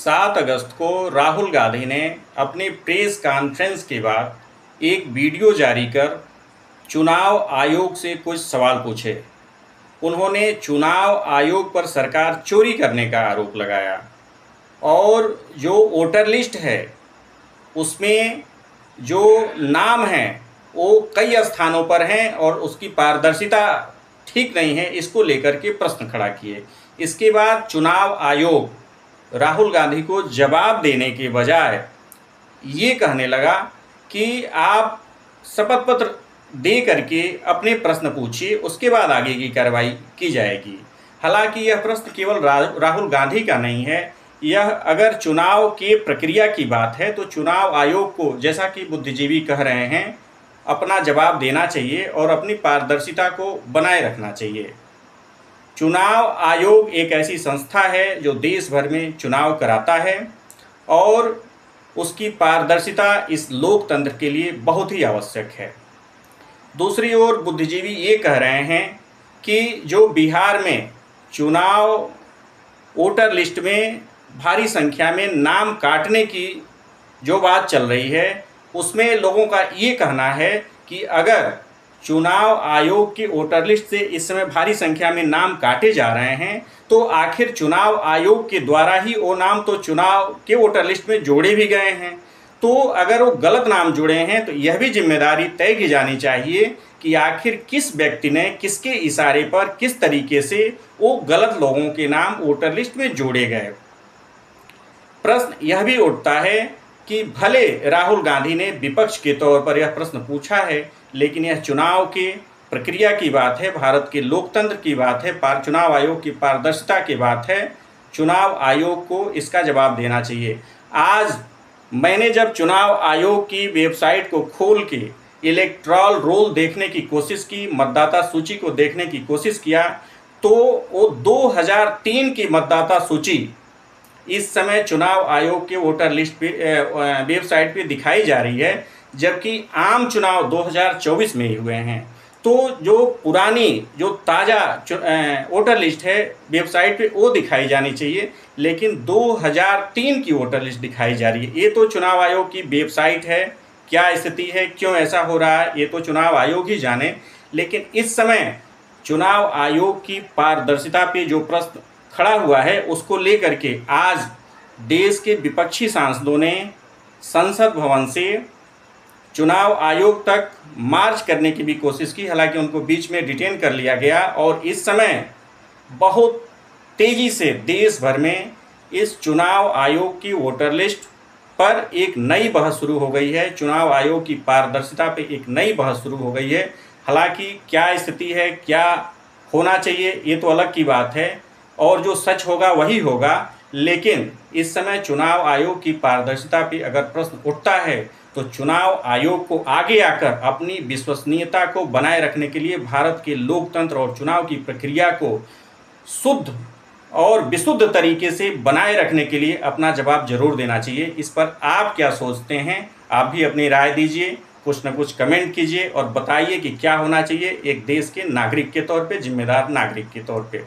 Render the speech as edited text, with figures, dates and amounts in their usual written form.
7 अगस्त को राहुल गांधी ने अपनी प्रेस कॉन्फ्रेंस के बाद एक वीडियो जारी कर चुनाव आयोग से कुछ सवाल पूछे। उन्होंने चुनाव आयोग पर सरकार चोरी करने का आरोप लगाया और जो वोटर लिस्ट है उसमें जो नाम हैं वो कई स्थानों पर हैं और उसकी पारदर्शिता ठीक नहीं है, इसको लेकर के प्रश्न खड़ा किए। इसके बाद चुनाव आयोग राहुल गांधी को जवाब देने के बजाय ये कहने लगा कि आप शपथ पत्र दे करके अपने प्रश्न पूछिए, उसके बाद आगे की कार्रवाई की जाएगी। हालांकि यह प्रश्न केवल राहुल गांधी का नहीं है, यह अगर चुनाव के प्रक्रिया की बात है तो चुनाव आयोग को, जैसा कि बुद्धिजीवी कह रहे हैं, अपना जवाब देना चाहिए और अपनी पारदर्शिता को बनाए रखना चाहिए। चुनाव आयोग एक ऐसी संस्था है जो देश भर में चुनाव कराता है और उसकी पारदर्शिता इस लोकतंत्र के लिए बहुत ही आवश्यक है। दूसरी ओर बुद्धिजीवी ये कह रहे हैं कि जो बिहार में चुनाव वोटर लिस्ट में भारी संख्या में नाम काटने की जो बात चल रही है, उसमें लोगों का ये कहना है कि अगर चुनाव आयोग की वोटर लिस्ट से इस समय भारी संख्या में नाम काटे जा रहे हैं तो आखिर चुनाव आयोग के द्वारा ही वो नाम तो चुनाव के वोटर लिस्ट में जोड़े भी गए हैं। तो अगर वो गलत नाम जुड़े हैं तो यह भी जिम्मेदारी तय की जानी चाहिए कि आखिर किस व्यक्ति ने किसके इशारे पर किस तरीके से वो गलत लोगों के नाम वोटर लिस्ट में जोड़े गए। प्रश्न यह भी उठता है कि भले राहुल गांधी ने विपक्ष के तौर पर यह प्रश्न पूछा है, लेकिन यह चुनाव के प्रक्रिया की बात है, भारत के लोकतंत्र की बात है, चुनाव आयोग की पारदर्शिता की बात है। चुनाव आयोग को इसका जवाब देना चाहिए। आज मैंने जब चुनाव आयोग की वेबसाइट को खोल के इलेक्टोरल रोल देखने की कोशिश की, मतदाता सूची को देखने की कोशिश किया, तो वो 2003 की मतदाता सूची इस समय चुनाव आयोग के वोटर लिस्ट पे वेबसाइट पे दिखाई जा रही है, जबकि आम चुनाव 2024 में ही हुए हैं। तो जो पुरानी जो ताज़ा वोटर लिस्ट है वेबसाइट पे वो दिखाई जानी चाहिए, लेकिन 2003 की वोटर लिस्ट दिखाई जा रही है। ये तो चुनाव आयोग की वेबसाइट है, क्या स्थिति है, क्यों ऐसा हो रहा है, ये तो चुनाव आयोग ही जाने। लेकिन इस समय चुनाव आयोग की पारदर्शिता पे जो प्रश्न खड़ा हुआ है उसको लेकर के आज देश के विपक्षी सांसदों ने संसद भवन से चुनाव आयोग तक मार्च करने की भी कोशिश की। हालांकि उनको बीच में डिटेन कर लिया गया और इस समय बहुत तेज़ी से देश भर में इस चुनाव आयोग की वोटर लिस्ट पर एक नई बहस शुरू हो गई है। चुनाव आयोग की पारदर्शिता पे एक नई बहस शुरू हो गई है। हालांकि क्या स्थिति है, क्या होना चाहिए, ये तो अलग की बात है और जो सच होगा वही होगा। लेकिन इस समय चुनाव आयोग की पारदर्शिता पे अगर प्रश्न उठता है तो चुनाव आयोग को आगे आकर अपनी विश्वसनीयता को बनाए रखने के लिए, भारत के लोकतंत्र और चुनाव की प्रक्रिया को शुद्ध और विशुद्ध तरीके से बनाए रखने के लिए अपना जवाब जरूर देना चाहिए। इस पर आप क्या सोचते हैं? आप भी अपनी राय दीजिए, कुछ न कुछ कमेंट कीजिए और बताइए कि क्या होना चाहिए एक देश के नागरिक के तौर पे, जिम्मेदार नागरिक के तौर पे।